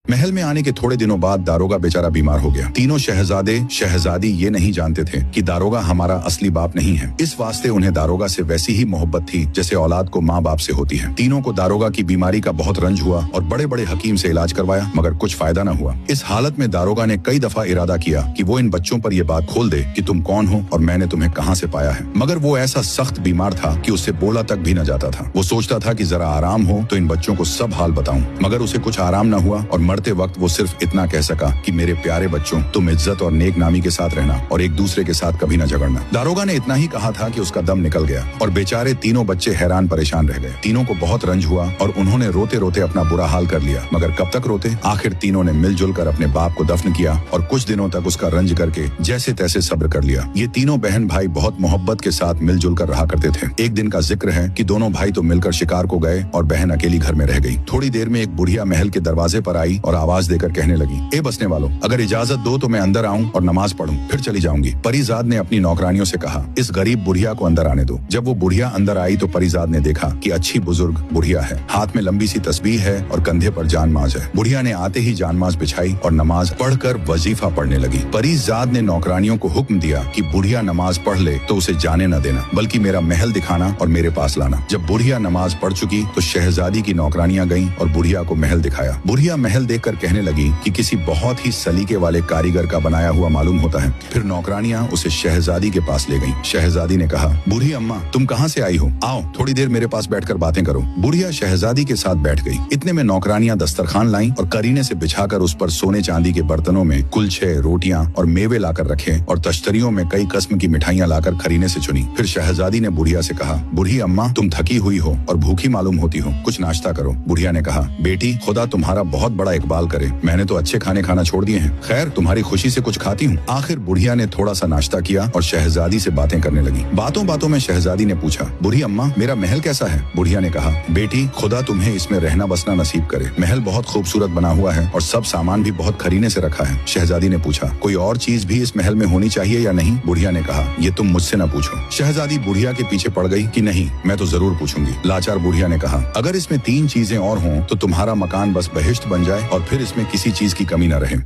महल में आने के थोड़े दिनों बाद दारोगा बेचारा बीमार हो गया। तीनों शहजादे शहजादी ये नहीं जानते थे कि दारोगा हमारा असली बाप नहीं है। इस वास्ते उन्हें दारोगा से वैसी ही मोहब्बत थी जैसे औलाद को माँ बाप से होती है। तीनों को दारोगा की बीमारी का बहुत रंज हुआ और बड़े बड़े हकीम से इलाज करवाया, मगर कुछ फायदा न हुआ। इस हालत में दारोगा ने कई दफा इरादा किया कि वो इन बच्चों पर यह बात खोल दे कि तुम कौन हो और मैंने तुम्हें कहां से पाया है, मगर वो ऐसा सख्त बीमार था कि उससे बोला तक भी न जाता था। वो सोचता था कि जरा आराम हो तो इन बच्चों को सब हाल बताऊं, मगर उसे कुछ आराम न हुआ और मरते वक्त वो सिर्फ इतना कह सका कि मेरे प्यारे बच्चों, तुम इज्जत और नेक नामी के साथ रहना और एक दूसरे के साथ कभी न झगड़ना। दारोगा ने इतना ही कहा था कि उसका दम निकल गया और बेचारे तीनों बच्चे हैरान परेशान रह गए। तीनों को बहुत रंज हुआ और उन्होंने रोते रोते अपना बुरा हाल कर लिया, मगर कब तक रोते। आखिर तीनों ने मिलजुल कर अपने बाप को दफन किया और कुछ दिनों तक उसका रंज करके जैसे तैसे सब्र कर लिया। ये तीनों बहन भाई बहुत मोहब्बत के साथ मिलजुल कर रहा करते थे। एक दिन का जिक्र है कि दोनों भाई तो मिलकर शिकार को गए और बहन अकेली घर में रह गई। थोड़ी देर में एक बुढ़िया महल के दरवाजे पर आई और आवाज देकर कहने लगी, ए बसने वालों, अगर इजाजत दो तो मैं अंदर आऊं और नमाज पढ़ूं, फिर चली जाऊंगी। परीजाद ने अपनी नौकरानियों से कहा, इस गरीब बुढ़िया को अंदर आने दो। जब वो बुढ़िया अंदर आई तो परीजाद ने देखा कि अच्छी बुजुर्ग बुढ़िया है, हाथ में लंबी सी तस्बीह है और कंधे पर जानमाज है। बुढ़िया ने आते ही जानमाज बिछाई और नमाज पढ़कर वजीफा पढ़ने लगी। परीजाद ने नौकरानियों को हुक्म दिया कि बुढ़िया नमाज पढ़ ले तो उसे जाने न देना, बल्कि मेरा महल दिखाना और मेरे पास लाना। जब बुढ़िया नमाज पढ़ चुकी तो शहजादी की नौकरानियां गईं और बुढ़िया को महल दिखाया। बुढ़िया महल देखकर कहने लगी कि किसी बहुत ही सलीके वाले कारीगर का बनाया हुआ मालूम होता है। फिर नौकरानियां उसे शहजादी के पास ले गईं। शहजादी ने कहा, बूढ़ी अम्मा, तुम कहां से आई हो? आओ थोड़ी देर मेरे पास बैठकर बातें करो। बुढ़िया शहजादी के साथ बैठ गई। इतने में नौकरानियां दस्तरखान लाईं और करीने से बिछाकर उस पर सोने चांदी के बर्तनों में कुलछे, रोटियां और मेवे लाकर रखे और तश्तरियों में कई किस्म की मिठाइयां लाकर करीने से चुनी। फिर शहजादी ने बुढ़िया से कहा, बूढ़ी अम्मा, तुम थकी हुई हो और भूखी मालूम होती हो, कुछ नाश्ता करो। बुढ़िया ने कहा, बेटी, खुदा तुम्हारा बहुत बड़ा इकबाल करे, मैंने तो अच्छे खाने खाना छोड़ दिए हैं। खैर, तुम्हारी खुशी से कुछ खाती हूँ। आखिर बुढ़िया ने थोड़ा सा नाश्ता किया और शहजादी से बातें करने लगी। बातों बातों में शहजादी ने पूछा, बूढ़ी अम्मा, मेरा महल कैसा है? बुढ़िया ने कहा, बेटी, खुदा तुम्हें इसमें रहना बसना नसीब करे। महल बहुत खूबसूरत बना हुआ है और सब सामान भी बहुत खरीने से रखा है। शहजादी ने पूछा, कोई और चीज भी इस महल में होनी चाहिए या नहीं? बुढ़िया ने कहा, ये तुम मुझसे न पूछो। शहजादी बुढ़िया के पीछे पड़ गई कि नहीं, मैं तो जरूर पूछूंगी। लाचार बुढ़िया ने कहा, अगर इसमें 3 चीजें और हों तो तुम्हारा मकान बस बहिश्त बन जाए और फिर इसमें किसी चीज की कमी न रहे।